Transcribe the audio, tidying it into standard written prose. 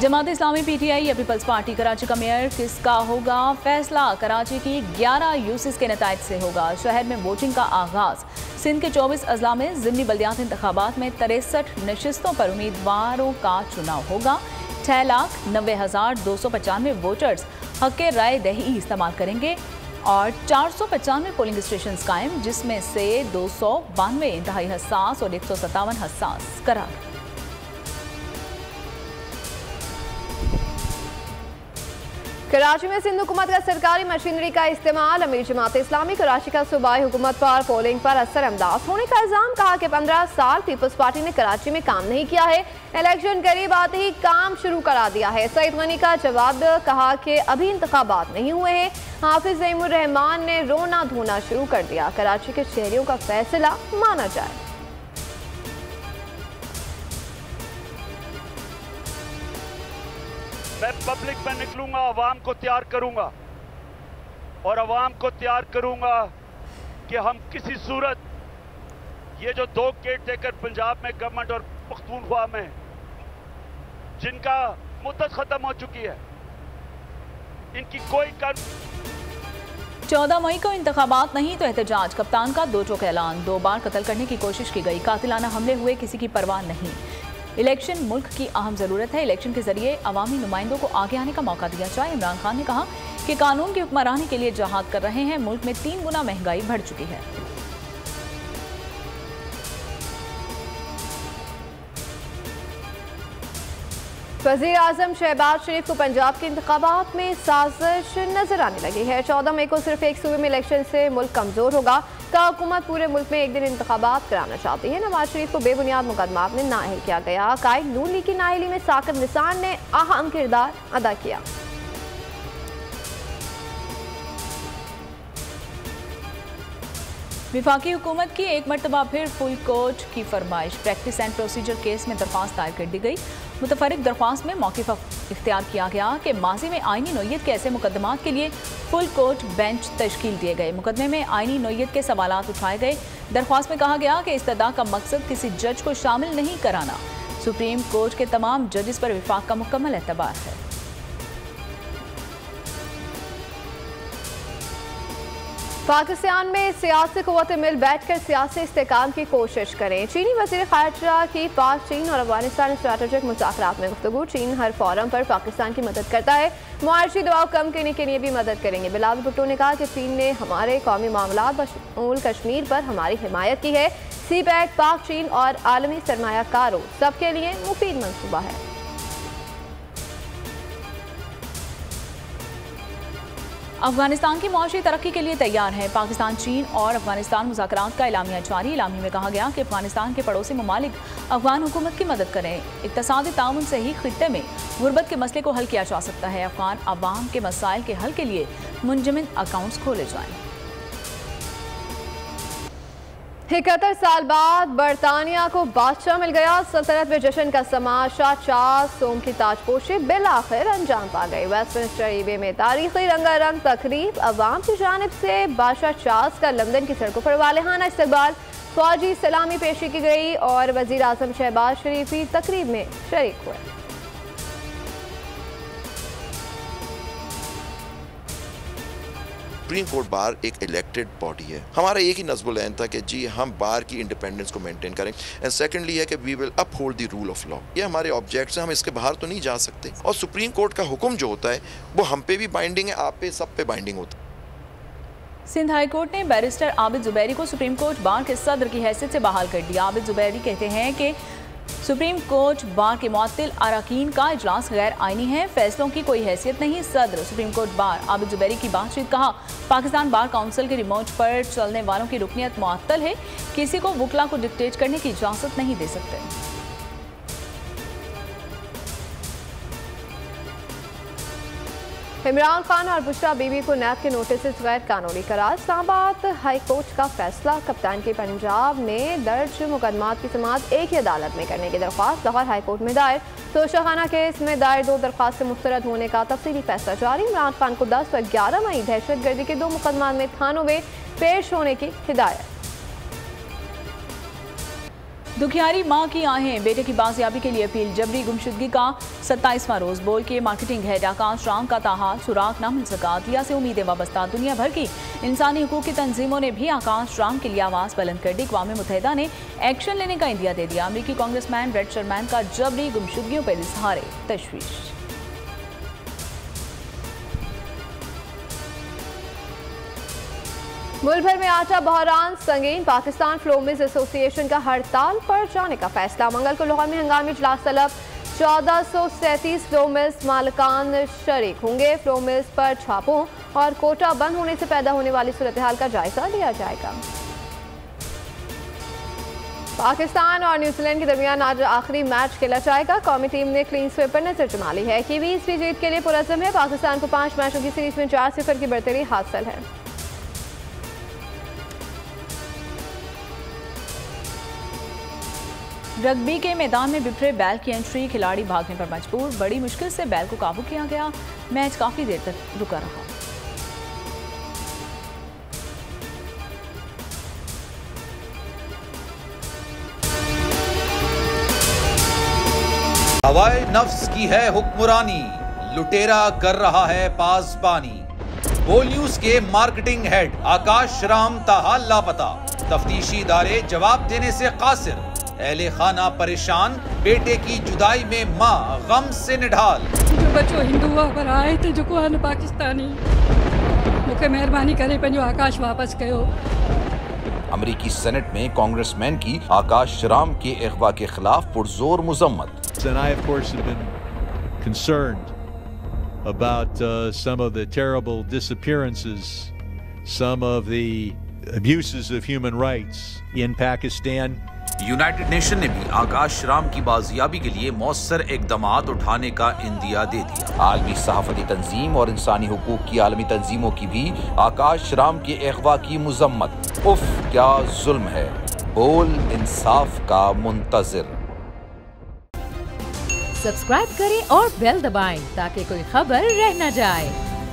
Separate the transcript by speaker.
Speaker 1: Jamaat Islami PTI या peoples party Karachi का mayor किसका होगा? फैसला कराची की 11 यूसीस के नताइज से होगा। शहर में वोटिंग का आगाज। सिंध के 24 अजला में ज़िमनी बल्दियात इंतखाबात में 63 नशिस्तों पर उम्मीदवारों का चुनाव होगा। 6,90,295 वोटर्स हक़ राय दही इस्तेमाल करेंगे और 495 पोलिंग स्टेशन कायम, जिसमें से 292 इंतहाई हसास और 157 हसास करार।
Speaker 2: कराची में सिंध हुकूमत का सरकारी मशीनरी का इस्तेमाल। अमीर जमात इस्लामी कराची का सूबाई हुकूमत पर पोलिंग पर असर अंदाज होने का इल्जाम। कहा कि 15 साल पीपल्स पार्टी ने कराची में काम नहीं किया है, इलेक्शन करीब आते ही काम शुरू करा दिया है। सईद गनी का जवाब। कहा कि अभी इंतखाबात नहीं हुए हैं। हाफिज ज़हीमुर रहमान ने रोना धोना शुरू कर दिया। कराची के शहरियों का फैसला माना जाए।
Speaker 3: मैं पब्लिक में निकलूंगा, अवाम को तैयार करूंगा और अवाम को तैयार करूंगा कि हम किसी सूरत ये जो 2 केयर टेकर पंजाब में गवर्नमेंट और पख्तूनख्वा में जिनका मुद्दत खत्म हो चुकी है, इनकी कोई
Speaker 1: 14 मई को इंतखाबात नहीं तो एहतजाज। कप्तान का 2 टोक ऐलान। 2 बार कत्ल करने की कोशिश की गई, कातिलाना हमले हुए, किसी की परवाह नहीं। इलेक्शन मुल्क की अहम ज़रूरत है, इलेक्शन के जरिए अवामी नुमाइंदों को आगे आने का मौका दिया जाए। इमरान खान ने कहा कि कानून की हुक्मरानी के लिए जहाद कर रहे हैं। मुल्क में 3 गुना महंगाई बढ़ चुकी है।
Speaker 2: वज़ीर आज़म शहबाज शरीफ को पंजाब के इंतखाबात में साजिश नजर आने लगी है। 14 मई को सिर्फ एक सूबे में इलेक्शन से मुल्क कमजोर होगा। का हुकूमत पूरे मुल्क में एक दिन इंतखाबात कराना चाहती है। नवाज शरीफ को बेबुनियाद मुकदमात में नाअहल किया गया। कायद नून लीग की नाअहली में साकिब निसार ने अहम किरदार अदा किया।
Speaker 1: विफाकी हुकूमत की एक मरतबा फिर फुल कोर्ट की फरमाइश। प्रैक्टिस एंड प्रोसीजर केस में दरख्वास्त दायर कर दी गई। मुतफरिक दरख्वास्त में मौक़िफ़ इख्तियार किया गया कि माजी में आइनी नोयत के ऐसे मुकदमात के लिए फुल कोर्ट बेंच तश्कील दिए गए। मुकदमे में आइनी नोयत के सवालात उठाए गए। दरख्वास्त में कहा गया कि इस्तदा का मकसद किसी जज को शामिल नहीं कराना। सुप्रीम कोर्ट के तमाम जजेस पर विफाक का मुकम्मल एतबार है।
Speaker 2: पाकिस्तान में सियासी क़ुव्वतें मिल बैठकर सियासी इस्तेहकाम की कोशिश करें। चीनी वज़ीर ख़ारिजा की पाक, चीन और अफगानिस्तान स्ट्रैटेजिक मुज़ाकरात में गुफ्तगू। चीन हर फोरम पर पाकिस्तान की मदद करता है, मुआशी दबाव कम करने के लिए भी मदद करेंगे। बिलावल भुट्टो ने कहा कि चीन ने हमारे कौमी मामलात बशमूल कश्मीर पर हमारी हिमायत की है। सी पैक पाक, चीन और आलमी सरमायाकारों सबके लिए मुफीद मनसूबा है।
Speaker 1: अफगानिस्तान की मुआशी तरक्की के लिए तैयार है। पाकिस्तान, चीन और अफगानिस्तान मुज़ाकरात का एलामिया जारी। एलामी में कहा गया कि अफगानिस्तान के पड़ोसी ममालिक अफगान हुकूमत की मदद करें। इक़्तिसादी ताउन से ही खित्ते में गुर्बत के मसले को हल किया जा सकता है। अफगान अवाम के मसाइल के हल के लिए मुंजमद अकाउंट्स खोले जाएं।
Speaker 2: 71 साल बाद बरतानिया को बादशाह मिल गया। सल्तनत में जश्न का समाशा, चार सोम की ताजपोशी बिल आखिर अंजाम पा गई। वेस्टमिंस्टर ईवे में तारीखी रंगारंग तकरीब। अवाम की जानिब से बादशाह चार्ल्स का लंदन की सड़कों पर वालेहाना इस्तकबाल, फौजी सलामी पेशी की गई और वज़ीर आज़म शहबाज शरीफ भी तकरीब में शरीक हुए।
Speaker 4: सुप्रीम कोर्ट बार एक इलेक्टेड बॉडी है। हमारा एक ही नज़्बुल ऐन था कि जी हम बार की इंडिपेंडेंस को मेंटेन करें। एंड सेकेंडली है कि we will uphold the rule of law. ये हमारे ऑब्जेक्ट्स हैं, हम इसके बाहर तो नहीं जा सकते। और सुप्रीम कोर्ट का हुक्म जो होता है वो हम पे भी बाइंडिंग है, आप पे, सब पे बाइंडिंग होता है।
Speaker 1: सिंध हाई कोर्ट ने बैरिस्टर आबिद जुबैरी को सुप्रीम कोर्ट बार के सदर की हैसियत से बहाल कर दिया। आबिद जुबैरी कहते हैं कि सुप्रीम कोर्ट बार के मुअत्तिल अरकान का इजलास गैर आइनी है, फैसलों की कोई हैसियत नहीं। सदर supreme court bar Abid Zubairi की बातचीत। कहा, पाकिस्तान बार काउंसिल के रिमोट पर चलने वालों की रुकनियत मुअत्तल है, किसी को वकला को डिक्टेट करने की इजाजत नहीं दे सकते।
Speaker 2: इमरान खान और बुशरा बीबी को नैब के नोटिस गैर कानूनी करार। इस्लामाबाद हाई कोर्ट का फैसला। कप्तान के पंजाब में दर्ज मुकदमात की समाअत एक ही अदालत में करने की दरख्वास्त लाहौर हाई कोर्ट में दायर। तोशाखाना केस में दायर 2 दरख्वास्त से मुस्तरद होने का तफसीली फैसला जारी। इमरान खान को 10 व 11 मई दहशतगर्दी के 2 मुकदमात में थानों में पेश होने की हिदायत।
Speaker 1: दुखियारी मां की आहें, बेटे की बाजियाबी के लिए अपील। जबरी गुमशुदगी का 27वां रोज। बोल के मार्केटिंग हेड आकाश राम का ताहाल, सुराग न मिल सका। दिया से उम्मीदें वाबस्ता। दुनिया भर की इंसानी हुकूक की तंजीमों ने भी आकाश राम के लिए आवाज बुलंद कर दी। अक़वाम मुत्तहिदा ने एक्शन लेने का इंदिया दे दिया। अमरीकी कांग्रेसमैन ब्रेट शरमैन का जबरी गुमशुदगियों पर इजहार तशवीश।
Speaker 2: मुल्क भर में आटा बहरान संगीन। पाकिस्तान फ्लो मिल्स एसोसिएशन का हड़ताल पर जाने का फैसला। मंगल को लाहौर में हंगामी इजलास तलब। 1437 फ्लो मिल्स मालिकान शरीक होंगे। फ्लो मिल्स पर छापों और कोटा बंद होने से पैदा होने वाली सूरत हाल का जायजा लिया जाएगा। पाकिस्तान और न्यूजीलैंड के दरमियान आज आखिरी मैच खेला जाएगा। कौमी टीम ने क्लीन स्वीप पर नजर जमा ली है। कीवीज भी जीत के लिए पुरअज़्म है। पाकिस्तान को 5 मैचों की सीरीज में 4-0 की बढ़तरी हासिल है।
Speaker 1: रग्बी के मैदान में बिफरे बैल की एंट्री। खिलाड़ी भागने पर मजबूर। बड़ी मुश्किल से बैल को काबू किया गया। मैच काफी देर तक रुका रहा।
Speaker 5: हवाए नफ्स की है हुक्मरानी, लुटेरा कर रहा है पासबानी। बोल न्यूज के मार्केटिंग हेड आकाश राम ताहाल लापता। तफ्तीशी इदारे जवाब देने से कासिर। अहले खाना परेशान। बेटे की जुदाई में मां गम से निढाल।
Speaker 6: जो बच्चो हिंदू पर आए थे जो को पाकिस्तानी मुझे मेहरबानी करे पंहिंजो आकाश वापस कयो।
Speaker 5: अमरीकी सेनेट में कांग्रेसमैन की आकाश राम के अगवा के खिलाफ पुरजोर मुजम्मत।
Speaker 7: And I, of course, have been concerned about some of the terrible disappearances, some of the abuses of human rights in Pakistan.
Speaker 5: United nation ने भी आकाश राम की बाजियाबी के लिए मौसर इकदामात उठाने का इंदिया दे दिया। आलमी सहाफती तंजीम और इंसानी हुकूक की आलमी तंजीमों की भी आकाश राम के अगवा की मुजम्मत। उफ क्या जुल्म है। बोल इंसाफ का मुंतजिर।
Speaker 8: सब्सक्राइब करें और बेल दबाएं ताकि कोई खबर रह न जाए।